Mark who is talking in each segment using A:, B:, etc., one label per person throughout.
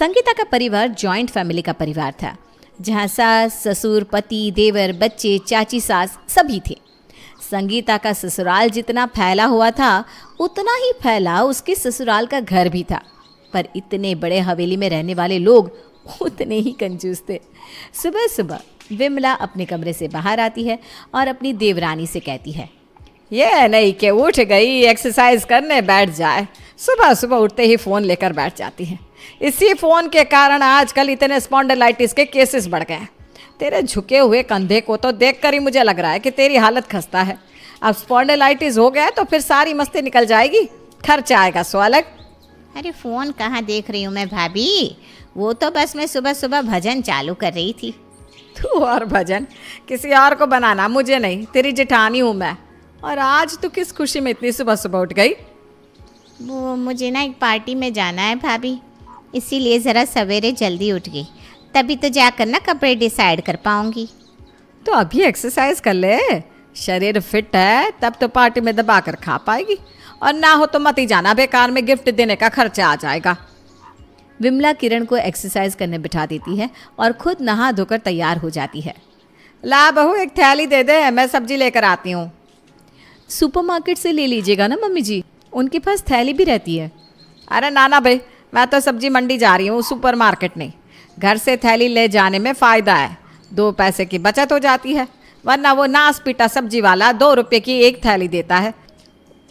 A: संगीता का परिवार joint family का परिवार था, जहाँ सास ससुर पति देवर बच्चे चाची सास सभी थे। संगीता का ससुराल जितना फैला हुआ था उतना ही फैला उसके ससुराल का घर भी था, पर इतने बड़े हवेली में रहने वाले लोग उतने ही कंजूस थे। सुबह सुबह विमला अपने कमरे से बाहर आती है और अपनी देवरानी से कहती है,
B: ये नहीं कि उठ गई एक्सरसाइज करने बैठ जाए, सुबह सुबह उठते ही फ़ोन लेकर बैठ जाती है। इसी फ़ोन के कारण आजकल इतने स्पॉन्डिलाइटिस के केसेस बढ़ गए हैं। तेरे झुके हुए कंधे को तो देखकर ही मुझे लग रहा है कि तेरी हालत खस्ता है। अब स्पॉन्डिलाइटिस हो गया तो फिर सारी मस्ती निकल जाएगी, खर्च आएगा सो अलग।
C: अरे फ़ोन कहाँ देख रही हूँ मैं भाभी, वो तो बस मैं सुबह सुबह भजन चालू कर रही थी।
B: तू और भजन किसी और को बनाना, मुझे नहीं, तेरी जेठानी हूँ मैं। और आज तू किस खुशी में इतनी सुबह सुबह उठ गई?
C: वो मुझे ना एक पार्टी में जाना है भाभी, इसीलिए ज़रा सवेरे जल्दी उठ गई, तभी तो जाकर ना कपड़े डिसाइड कर पाऊँगी।
B: तो अभी एक्सरसाइज कर ले, शरीर फिट है तब तो पार्टी में दबा कर खा पाएगी, और ना हो तो मत ही जाना, बेकार में गिफ्ट देने का खर्चा आ जाएगा।
A: विमला किरण को एक्सरसाइज करने बिठा देती है और खुद नहा धोकर तैयार हो जाती है।
B: ला बहू एक थैली दे दे, मैं सब्जी लेकर आती हूँ।
A: सुपरमार्केट से ले लीजिएगा ना मम्मी जी, उनके पास थैली भी रहती है।
B: अरे नाना भाई, मैं तो सब्जी मंडी जा रही हूँ, सुपर मार्केट नहीं। घर से थैली ले जाने में फ़ायदा है, 2 पैसे की बचत हो जाती है, वरना वो नास पीटा सब्जी वाला 2 रुपये की एक थैली देता है,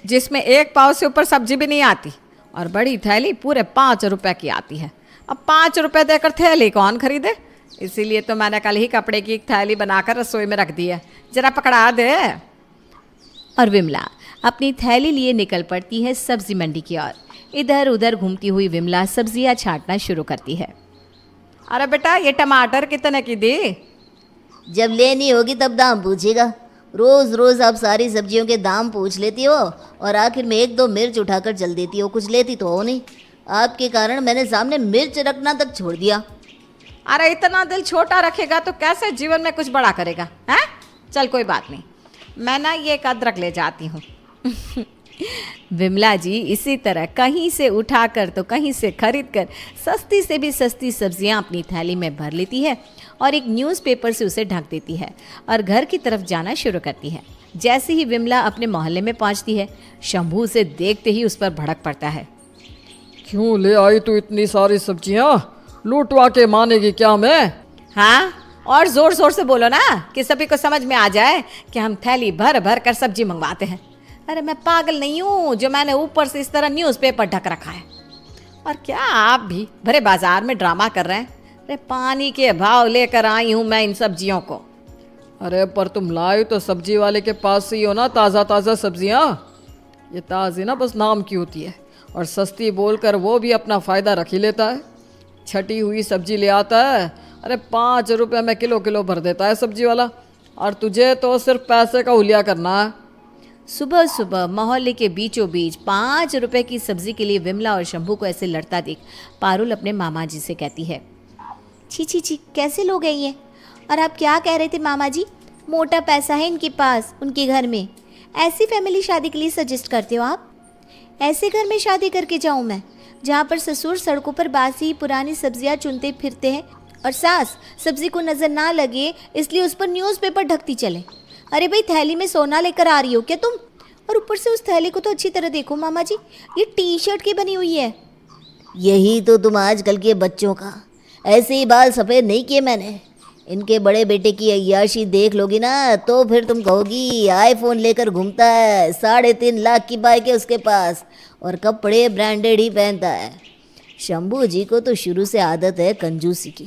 B: जिसमें 1 पाव से ऊपर सब्जी भी नहीं आती, और बड़ी थैली पूरे 5 रुपये की आती है। अब 5 रुपये देकर थैली कौन खरीदे? इसीलिए तो मैंने कल ही कपड़े की एक थैली बनाकर रसोई में रख दी है, जरा पकड़ा दे।
A: और विमला अपनी थैली लिए निकल पड़ती है सब्जी मंडी की ओर। इधर उधर घूमती हुई विमला सब्जियां छांटना शुरू करती है।
B: अरे बेटा, ये टमाटर कितने की दी?
D: जब लेनी होगी तब दाम पूछेगा। रोज़ रोज़ आप सारी सब्जियों के दाम पूछ लेती हो और आखिर में 1-2 मिर्च उठाकर चल देती हो, कुछ लेती तो हो नहीं। आपके कारण मैंने सामने मिर्च रखना तक छोड़ दिया।
B: अरे इतना दिल छोटा रखेगा तो कैसे जीवन में कुछ बड़ा करेगा? हैं? चल कोई बात नहीं, मैं ना ये एक अदरक ले जाती हूँ।
A: विमला जी इसी तरह कहीं से उठाकर तो कहीं से खरीद कर सस्ती से भी सस्ती सब्जियां अपनी थैली में भर लेती है और एक न्यूज़पेपर से उसे ढक देती है और घर की तरफ जाना शुरू करती है। जैसे ही विमला अपने मोहल्ले में पहुंचती है, शंभू उसे देखते ही उस पर भड़क पड़ता है।
E: क्यों ले आई तू इतनी सारी सब्जियां? लूटवा के मानेगी क्या मैं?
B: हाँ, और ज़ोर ज़ोर से बोलो ना कि सभी को समझ में आ जाए कि हम थैली भर भर कर सब्जी मंगवाते हैं। अरे मैं पागल नहीं हूँ जो मैंने ऊपर से इस तरह न्यूज़पेपर ढक रखा है। और क्या आप भी भरे बाजार में ड्रामा कर रहे हैं? अरे पानी के भाव लेकर आई हूँ मैं इन सब्जियों को।
E: अरे पर तुम लाए तो सब्जी वाले के पास से ही हो ना ताज़ा ताज़ा सब्जियां। ये ताज़ी ना बस नाम की होती है, और सस्ती बोलकर वो भी अपना फ़ायदा रख ही लेता है। छटी हुई सब्जी ले आता है, अरे 5 रुपये में किलो किलो भर देता है सब्जी वाला, और तुझे तो सिर्फ पैसे का हुलिया करना है।
A: सुबह सुबह मोहल्ले के बीचों बीच 5 रुपए की सब्जी के लिए विमला और शंभू को ऐसे लड़ता देख पारुल अपने मामा जी से कहती है,
C: छी छी छी, कैसे लोग हैं ये? और आप क्या कह रहे थे मामा जी? मोटा पैसा है इनके पास, उनके घर में। ऐसी फैमिली शादी के लिए सजेस्ट करते हो आप? ऐसे घर में शादी करके जाऊँ मैं जहाँ पर ससुर सड़कों पर बासी पुरानी सब्जियाँ चुनते फिरते हैं और सास सब्जी को नज़र ना लगे इसलिए उस पर न्यूज़पेपर ढकती चले? अरे भाई, थैली में सोना लेकर आ रही हो क्या तुम? और ऊपर से उस थैली को तो अच्छी तरह देखो मामा जी, ये टी-शर्ट की बनी हुई है।
D: यही तो तुम आजकल के बच्चों का, ऐसे ही बाल सफ़ेद नहीं किए मैंने। इनके बड़े बेटे की अय्याशी देख लोगी ना तो फिर तुम कहोगी आईफोन लेकर घूमता है, 3.5 लाख की बाइक है उसके पास, और कपड़े ब्रांडेड ही पहनता है। शंभू जी को तो शुरू से आदत है कंजूसी की,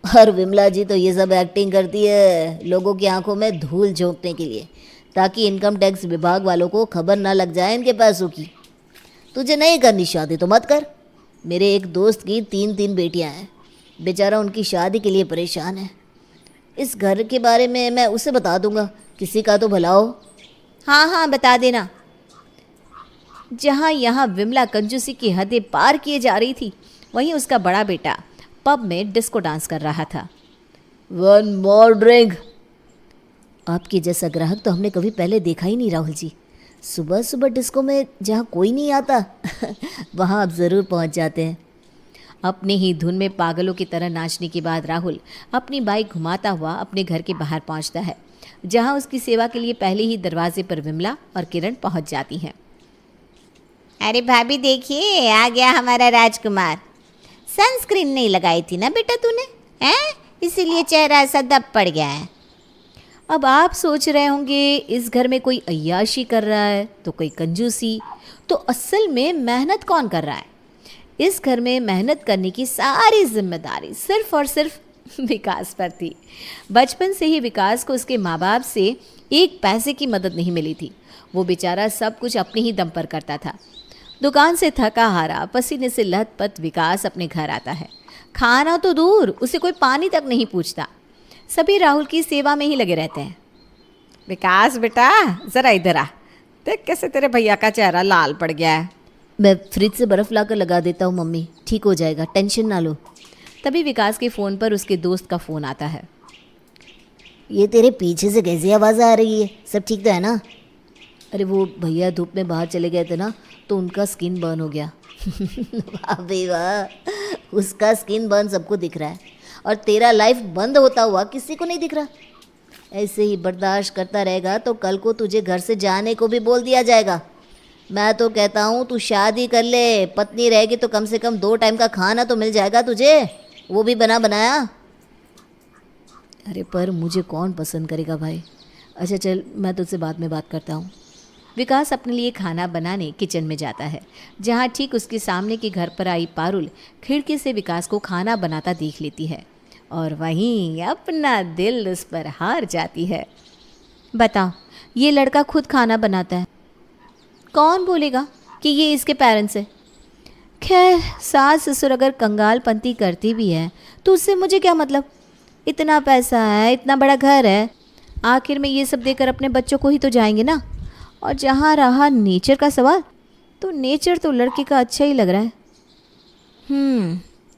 D: और विमला जी तो ये सब एक्टिंग करती है लोगों की आंखों में धूल झोंकने के लिए, ताकि इनकम टैक्स विभाग वालों को खबर ना लग जाए इनके पैसों की। तुझे नहीं करनी शादी तो मत कर। मेरे एक दोस्त की 3 बेटियां हैं, बेचारा उनकी शादी के लिए परेशान है। इस घर के बारे में मैं उसे बता दूंगा, किसी का तो भला हो।
A: हाँ हाँ बता देना। जहाँ यहाँ विमला कंजूसी की हदें पार किए जा रही थी, वहीं उसका बड़ा बेटा पब में डिस्को डांस कर रहा था।
D: 1 more drink। आपके जैसा ग्राहक तो हमने कभी पहले देखा ही नहीं राहुल जी। सुबह सुबह डिस्को में जहाँ कोई नहीं आता वहाँ आप ज़रूर पहुँच जाते हैं।
A: अपने ही धुन में पागलों की तरह नाचने के बाद राहुल अपनी बाइक घुमाता हुआ अपने घर के बाहर पहुंचता है, जहां उसकी सेवा के लिए पहले ही दरवाजे पर विमला और किरण पहुंच जाती हैं।
C: अरे भाभी देखिए, आ गया हमारा राजकुमार। सनस्क्रीन नहीं लगाई थी ना बेटा तूने, हैं? इसीलिए चेहरा ऐसा दब पड़ गया है।
A: अब आप सोच रहे होंगे इस घर में कोई अय्याशी कर रहा है तो कोई कंजूसी, तो असल में मेहनत कौन कर रहा है? इस घर में मेहनत करने की सारी जिम्मेदारी सिर्फ और सिर्फ विकास पर थी। बचपन से ही विकास को उसके माँ बाप से एक पैसे की मदद नहीं मिली थी। वो बेचारा सब कुछ अपने ही दम पर करता था। दुकान से थका हारा पसीने से लथपथ विकास अपने घर आता है। खाना तो दूर, उसे कोई पानी तक नहीं पूछता। सभी राहुल की सेवा में ही लगे रहते हैं।
B: विकास बेटा ज़रा इधर आ, देख कैसे तेरे भैया का चेहरा लाल पड़ गया है।
D: मैं फ्रिज से बर्फ़ लाकर लगा देता हूँ मम्मी, ठीक हो जाएगा, टेंशन ना लो।
A: तभी विकास के फ़ोन पर उसके दोस्त का फ़ोन आता है।
D: ये तेरे पीछे से कैसी आवाज़ आ रही है? सब ठीक तो है ना? अरे वो भैया धूप में बाहर चले गए थे ना, तो उनका स्किन बर्न हो गया। वाह बे वाह, उसका स्किन बर्न सबको दिख रहा है और तेरा लाइफ बंद होता हुआ किसी को नहीं दिख रहा। ऐसे ही बर्दाश्त करता रहेगा तो कल को तुझे घर से जाने को भी बोल दिया जाएगा। मैं तो कहता हूँ तू शादी कर ले, पत्नी रहेगी तो कम से कम 2 टाइम का खाना तो मिल जाएगा तुझे, वो भी बना बनाया। अरे पर मुझे कौन पसंद करेगा भाई। अच्छा चल, मैं तुझसे बाद में बात करता हूँ।
A: विकास अपने लिए खाना बनाने किचन में जाता है, जहाँ ठीक उसके सामने के घर पर आई पारुल खिड़की से विकास को खाना बनाता देख लेती है और वहीं अपना दिल उस पर हार जाती है। बताओ, ये लड़का खुद खाना बनाता है, कौन बोलेगा कि ये इसके पेरेंट्स है? खैर, सास ससुर अगर कंगालपंती करती भी है तो उससे मुझे क्या मतलब? इतना पैसा है, इतना बड़ा घर है, आखिर में ये सब देकर अपने बच्चों को ही तो जाएंगे ना। और जहाँ रहा नेचर का सवाल, तो नेचर तो लड़के का अच्छा ही लग रहा है।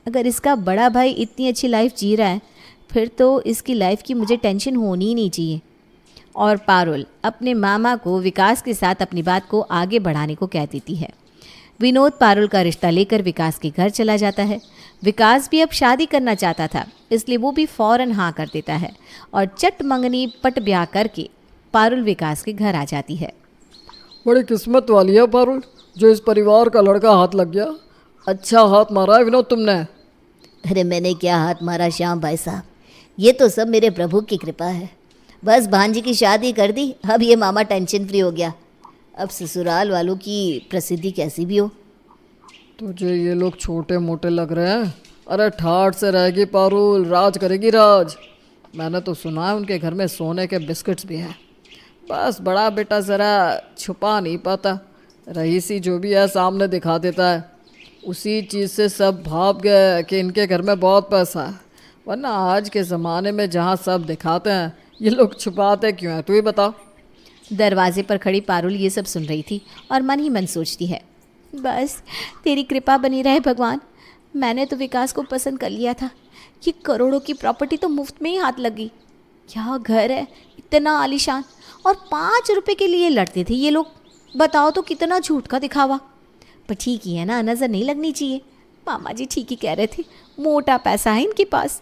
A: अगर इसका बड़ा भाई इतनी अच्छी लाइफ जी रहा है, फिर तो इसकी लाइफ की मुझे टेंशन होनी ही नहीं चाहिए। और पारुल अपने मामा को विकास के साथ अपनी बात को आगे बढ़ाने को कह देती है। विनोद पारुल का रिश्ता लेकर विकास के घर चला जाता है। विकास भी अब शादी करना चाहता था, इसलिए वो भी फ़ौरन हाँ कर देता है और चट मंगनी पट ब्याह करके पारुल विकास के घर आ जाती है।
E: बड़ी किस्मत वाली है पारुल, जो इस परिवार का लड़का हाथ लग गया। अच्छा हाथ मारा है विनोद तुमने।
D: अरे मैंने क्या हाथ मारा श्याम भाई साहब, ये तो सब मेरे प्रभु की कृपा है। बस भांजी की शादी कर दी, अब ये मामा टेंशन फ्री हो गया। अब ससुराल वालों की प्रसिद्धि कैसी भी हो।
E: तुझे ये लोग छोटे मोटे लग रहे हैं? अरे ठाठ से रहेगी पारुल, राज करेगी राज। मैंने तो सुना है उनके घर में सोने के बिस्किट्स भी हैं। बस बड़ा बेटा ज़रा छुपा नहीं पाता, रईसी जो भी है सामने दिखा देता है। उसी चीज़ से सब भाप गए कि इनके घर में बहुत पैसा है, वरना आज के ज़माने में जहाँ सब दिखाते हैं ये लोग छुपाते क्यों हैं, तू ही बता।
A: दरवाजे पर खड़ी पारुल ये सब सुन रही थी और मन ही मन सोचती है, बस तेरी कृपा बनी रहे भगवान। मैंने तो विकास को पसंद कर लिया था, ये करोड़ों की प्रॉपर्टी तो मुफ्त में ही हाथ लगी। क्या घर है, इतना आलीशान, और 5 रुपए के लिए लड़ते थे ये लोग। बताओ तो कितना झूठ का दिखावा। पर ठीक ही है ना, नज़र नहीं लगनी चाहिए। मामा जी ठीक ही कह रहे थे, मोटा पैसा है इनके पास।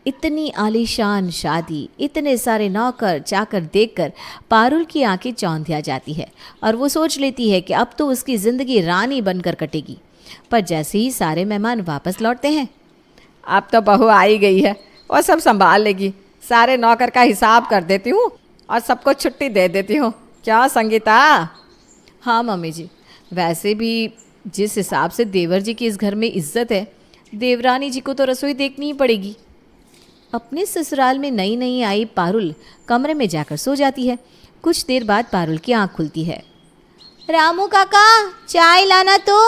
A: इतनी आलीशान शादी, इतने सारे नौकर चाकर देखकर पारुल की आंखें चौंधिया जाती है और वो सोच लेती है कि अब तो उसकी ज़िंदगी रानी बनकर कटेगी। पर जैसे ही सारे मेहमान वापस लौटते हैं,
B: अब तो बहू आई गई है, वो सब संभाल लेगी। सारे नौकर का हिसाब कर देती हूँ और सबको छुट्टी दे देती हूँ। क्या संगीता?
A: हाँ मम्मी जी, वैसे भी जिस हिसाब से देवर जी की इस घर में इज्जत है, देवरानी जी को तो रसोई देखनी ही पड़ेगी। अपने ससुराल में नई नई आई पारुल कमरे में जाकर सो जाती है। कुछ देर बाद पारुल की आंख खुलती है।
C: रामू काका, चाय लाना तो।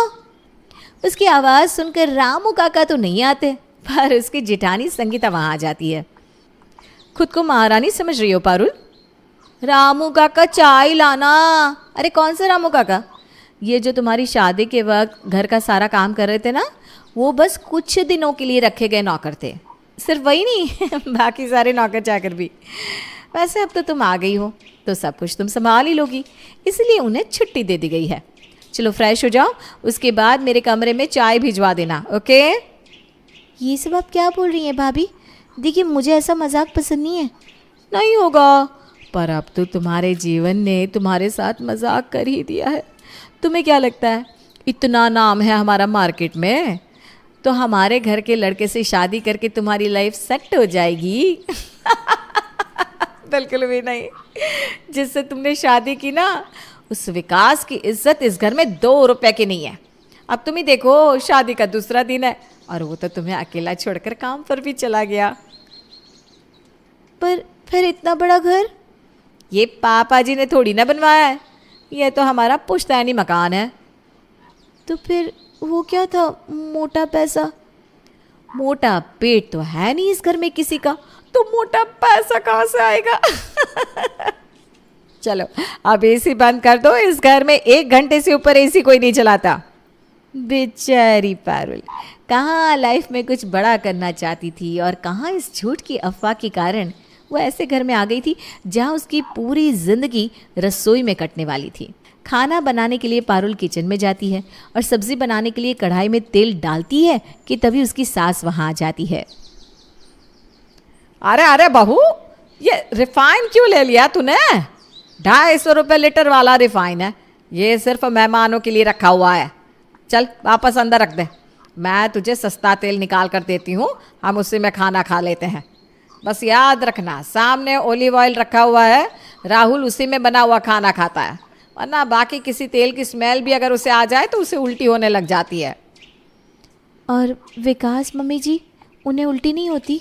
A: उसकी आवाज़ सुनकर रामू काका तो नहीं आते, पर उसकी जेठानी संगीता वहाँ आ जाती है। खुद को महारानी समझ रही हो पारुल? रामू काका चाय लाना। अरे कौन सा रामू काका? ये जो तुम्हारी शादी के वक्त घर का सारा काम कर रहे थे ना, वो बस कुछ दिनों के लिए रखे गए नौकर थे। सिर्फ वही नहीं बाकी सारे नौकर चाकर भी। वैसे अब तो तुम आ गई हो तो सब कुछ तुम संभाल ही लोगी, इसलिए उन्हें छुट्टी दे दी गई है। चलो फ्रेश हो जाओ, उसके बाद मेरे कमरे में चाय भिजवा देना, ओके?
C: ये सब आप क्या बोल रही हैं भाभी? देखिए मुझे ऐसा मजाक पसंद नहीं है।
A: नहीं होगा, पर अब तो तुम्हारे जीवन ने तुम्हारे साथ मजाक कर ही दिया है। तुम्हें क्या लगता है इतना नाम है हमारा मार्केट में, तो हमारे घर के लड़के से शादी करके तुम्हारी लाइफ सेट हो जाएगी? बिल्कुल भी नहीं। जिससे तुमने शादी की ना, उस विकास की इज्जत इस घर में 2 रुपए की नहीं है। अब तुम ही देखो, शादी का दूसरा दिन है और वो तो तुम्हें अकेला छोड़कर काम पर भी चला गया।
C: पर फिर इतना बड़ा घर?
A: ये पापा जी ने थोड़ी ना बनवाया है, ये तो हमारा पुश्तैनी मकान है।
C: तो फिर वो क्या था, मोटा पैसा?
A: मोटा पेट तो है नहीं इस घर में किसी का, तो मोटा पैसा कहाँ से आएगा? चलो अब एसी बंद कर दो, इस घर में 1 घंटे से ऊपर एसी कोई नहीं चलाता। बेचारी पारुल, कहाँ लाइफ में कुछ बड़ा करना चाहती थी और कहाँ इस झूठ की अफवाह के कारण वो ऐसे घर में आ गई थी जहाँ उसकी पूरी जिंदगी रसोई में कटने वाली थी। खाना बनाने के लिए पारुल किचन में जाती है और सब्जी बनाने के लिए कढ़ाई में तेल डालती है कि तभी उसकी सास वहाँ आ जाती है।
B: अरे अरे बहू, ये रिफाइन क्यों ले लिया तूने? 250 रुपये लीटर वाला रिफाइन है, ये सिर्फ मेहमानों के लिए रखा हुआ है। चल वापस अंदर रख दे, मैं तुझे सस्ता तेल निकाल कर देती हूँ, हम उसी में खाना खा लेते हैं। बस याद रखना, सामने ओलिव ऑयल रखा हुआ है, राहुल उसी में बना हुआ खाना खाता है, वरना बाकी किसी तेल की स्मेल भी अगर उसे आ जाए तो उसे उल्टी होने लग जाती है।
C: और विकास मम्मी जी, उन्हें उल्टी नहीं होती?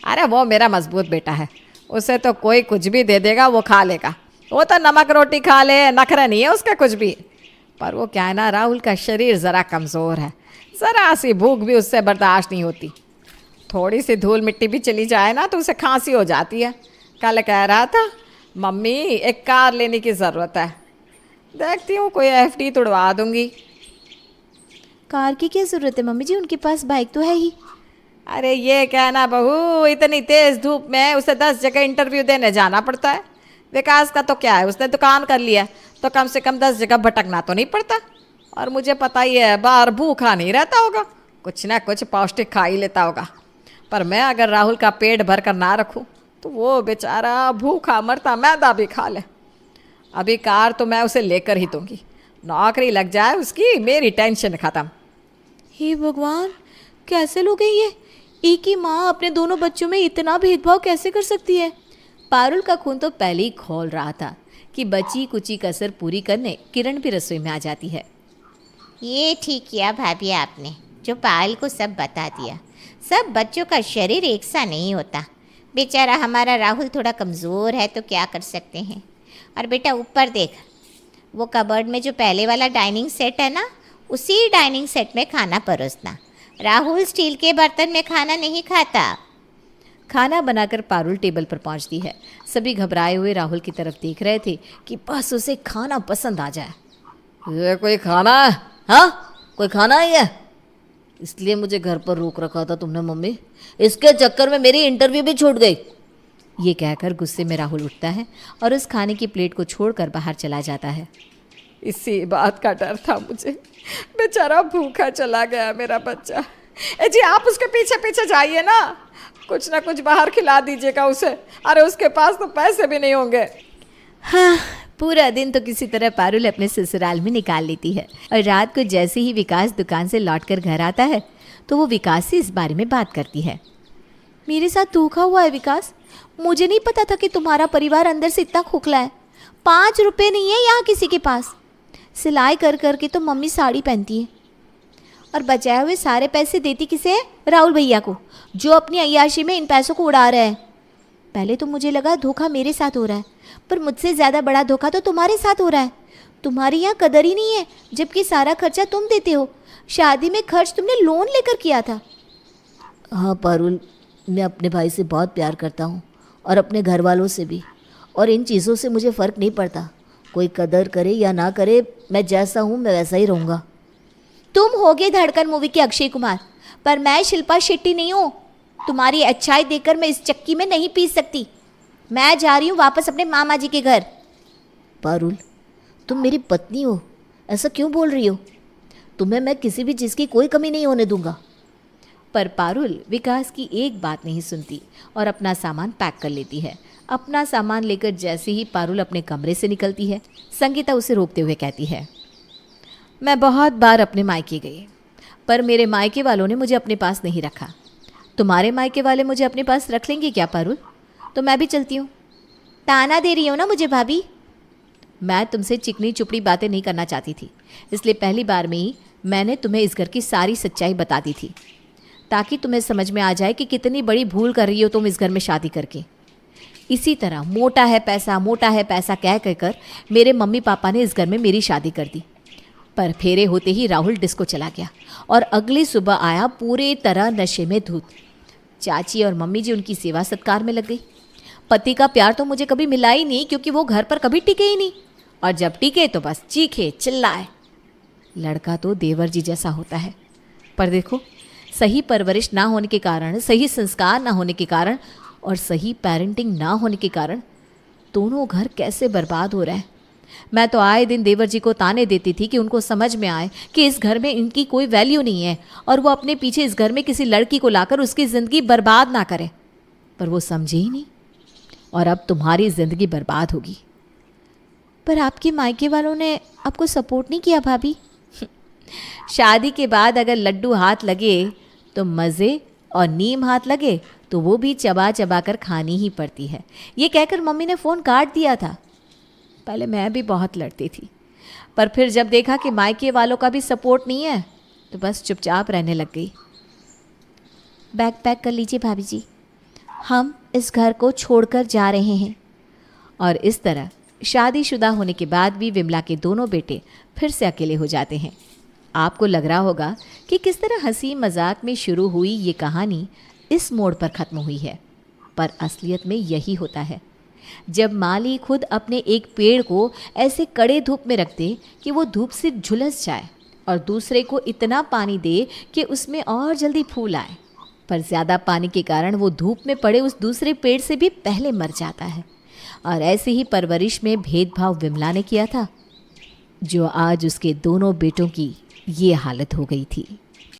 B: अरे वो मेरा मजबूत बेटा है, उसे तो कोई कुछ भी दे देगा वो खा लेगा। वो तो नमक रोटी खा ले, नखरा नहीं है उसका कुछ भी। पर वो क्या है ना, राहुल का शरीर ज़रा कमज़ोर है, ज़रा सी भूख भी उससे बर्दाश्त नहीं होती। थोड़ी सी धूल मिट्टी भी चली जाए ना तो उसे खांसी हो जाती है। कल कह रहा था, मम्मी एक कार लेने की ज़रूरत है, देखती हूँ कोई एफडी तुड़वा दूँगी।
C: कार की क्या ज़रूरत है मम्मी जी, उनके पास बाइक तो है ही।
B: अरे ये कहना बहू, इतनी तेज़ धूप में उसे 10 जगह इंटरव्यू देने जाना पड़ता है। विकास का तो क्या है, उसने दुकान कर लिया तो कम से कम 10 जगह भटकना तो नहीं पड़ता। और मुझे पता ही है बाहर भूखा नहीं रहता होगा, कुछ ना कुछ पौष्टिक खा ही लेता होगा। पर मैं अगर राहुल का पेट भर कर ना रखूं तो वो बेचारा भूखा मरता मैदा भी खा ले। अभी कार तो मैं उसे लेकर ही दूंगी, नौकरी लग जाए उसकी, मेरी टेंशन ख़त्म।
C: हे भगवान, कैसे लोग हैं ये? एक ही माँ अपने दोनों बच्चों में इतना भेदभाव कैसे कर सकती है?
A: पारुल का खून तो पहले ही खौल रहा था कि बची कुची कसर पूरी करने किरण भी रसोई में आ जाती है।
F: ये ठीक किया भाभी आपने, जो पायल को सब बता दिया। सब बच्चों का शरीर एक सा नहीं होता। बेचारा हमारा राहुल थोड़ा कमज़ोर है तो क्या कर सकते हैं। और बेटा ऊपर देख, वो कबर्ड में जो पहले वाला डाइनिंग सेट है ना, उसी डाइनिंग सेट में खाना परोसना। राहुल स्टील के बर्तन में खाना नहीं खाता।
A: खाना बनाकर पारुल टेबल पर पहुंचती है। सभी घबराए हुए राहुल की तरफ देख रहे थे कि बस उसे खाना पसंद आ जाए।
D: ये कोई खाना है? हाँ, कोई खाना है ये? इसलिए मुझे घर पर रोक रखा था तुमने मम्मी, इसके चक्कर में मेरी इंटरव्यू भी छूट गई।
A: ये कहकर गुस्से में राहुल उठता है और उस खाने की प्लेट को छोड़कर बाहर चला जाता है।
B: इसी बात का डर था मुझे, बेचारा भूखा चला गया मेरा बच्चा। ए जी, आप उसके पीछे पीछे जाइए ना, कुछ ना कुछ बाहर खिला दीजिएगा उसे। अरे उसके पास तो पैसे भी नहीं होंगे।
A: हाँ, पूरा दिन तो किसी तरह पारुल अपने ससुराल में निकाल लेती है और रात को जैसे ही विकास दुकान से लौटकर घर आता है तो वो विकास से इस बारे में बात करती है।
C: मेरे साथ धोखा हुआ है विकास, मुझे नहीं पता था कि तुम्हारा परिवार अंदर से इतना खोखला है। 5 रुपए नहीं है यहाँ किसी के पास। सिलाई कर कर के तो मम्मी साड़ी पहनती है और बचाए हुए सारे पैसे देती किसे है? राहुल भैया को, जो अपनी अय्याशी में इन पैसों को उड़ा रहे हैं। पहले तो मुझे लगा धोखा मेरे साथ हो रहा है, पर मुझसे ज़्यादा बड़ा धोखा तो तुम्हारे साथ हो रहा है। तुम्हारी यहाँ कदर ही नहीं है, जबकि सारा खर्चा तुम देते हो। शादी में खर्च तुमने लोन लेकर किया था।
D: हाँ पारुल, मैं अपने भाई से बहुत प्यार करता हूँ और अपने घर वालों से भी, और इन चीज़ों से मुझे फ़र्क नहीं पड़ता। कोई कदर करे या ना करे, मैं जैसा हूँ मैं वैसा ही रहूँगा।
C: तुम होगे धड़कन मूवी के अक्षय कुमार, पर मैं शिल्पा शेट्टी नहीं हूँ। तुम्हारी अच्छाई देखकर मैं इस चक्की में नहीं पीस सकती। मैं जा रही हूँ वापस अपने मामा जी के घर।
D: पारुल, तुम मेरी पत्नी हो, ऐसा क्यों बोल रही हो? तुम्हें मैं किसी भी चीज़ की कोई कमी नहीं होने दूंगा।
A: पर पारुल विकास की एक बात नहीं सुनती और अपना सामान पैक कर लेती है। अपना सामान लेकर जैसे ही पारुल अपने कमरे से निकलती है, संगीता उसे रोकते हुए कहती है, मैं बहुत बार अपने मायके गई, पर मेरे मायके वालों ने मुझे अपने पास नहीं रखा। तुम्हारे मायके वाले मुझे अपने पास रख लेंगे क्या पारुल? तो मैं भी चलती हूँ।
C: ताना दे रही हो ना मुझे भाभी?
A: मैं तुमसे चिकनी चुपड़ी बातें नहीं करना चाहती थी, इसलिए पहली बार में ही मैंने तुम्हें इस घर की सारी सच्चाई बता दी थी, ताकि तुम्हें समझ में आ जाए कि कितनी बड़ी भूल कर रही हो तुम इस घर में शादी करके। इसी तरह मोटा है पैसा कह कर मेरे मम्मी पापा ने इस घर में मेरी शादी कर दी। पर फेरे होते ही राहुल डिस्को चला गया और अगली सुबह आया पूरे तरह नशे में धुत। चाची और मम्मी जी उनकी सेवा सत्कार में लग गई। पति का प्यार तो मुझे कभी मिला ही नहीं, क्योंकि वो घर पर कभी टिके ही नहीं, और जब टिके तो बस चीखे चिल्लाए। लड़का तो देवर जी जैसा होता है, पर देखो सही परवरिश ना होने के कारण, सही संस्कार ना होने के कारण और सही पेरेंटिंग ना होने के कारण दोनों घर कैसे बर्बाद हो रहे हैं। मैं तो आए दिन देवर जी को ताने देती थी कि उनको समझ में आए कि इस घर में इनकी कोई वैल्यू नहीं है और वो अपने पीछे इस घर में किसी लड़की को लाकर उसकी ज़िंदगी बर्बाद ना करे, पर वो समझे ही नहीं और अब तुम्हारी ज़िंदगी बर्बाद होगी।
C: पर आपके मायके वालों ने आपको सपोर्ट नहीं किया भाभी?
A: शादी के बाद अगर लड्डू हाथ लगे तो मज़े और नीम हाथ लगे तो वो भी चबा चबा कर खानी ही पड़ती है। ये कहकर मम्मी ने फ़ोन काट दिया था। पहले मैं भी बहुत लड़ती थी, पर फिर जब देखा कि मायके वालों का भी सपोर्ट नहीं है तो बस चुपचाप रहने लग गई।
C: बैग पैक कर लीजिए भाभी जी, हम इस घर को छोड़कर जा रहे हैं।
A: और इस तरह शादीशुदा होने के बाद भी विमला के दोनों बेटे फिर से अकेले हो जाते हैं। आपको लग रहा होगा कि किस तरह हंसी मजाक में शुरू हुई ये कहानी इस मोड़ पर ख़त्म हुई है, पर असलियत में यही होता है। जब माली खुद अपने एक पेड़ को ऐसे कड़े धूप में रख दे कि वो धूप से झुलस जाए और दूसरे को इतना पानी दे कि उसमें और जल्दी फूल आए, पर ज़्यादा पानी के कारण वो धूप में पड़े उस दूसरे पेड़ से भी पहले मर जाता है। और ऐसे ही परवरिश में भेदभाव विमला ने किया था, जो आज उसके दोनों बेटों की ये हालत हो गई थी।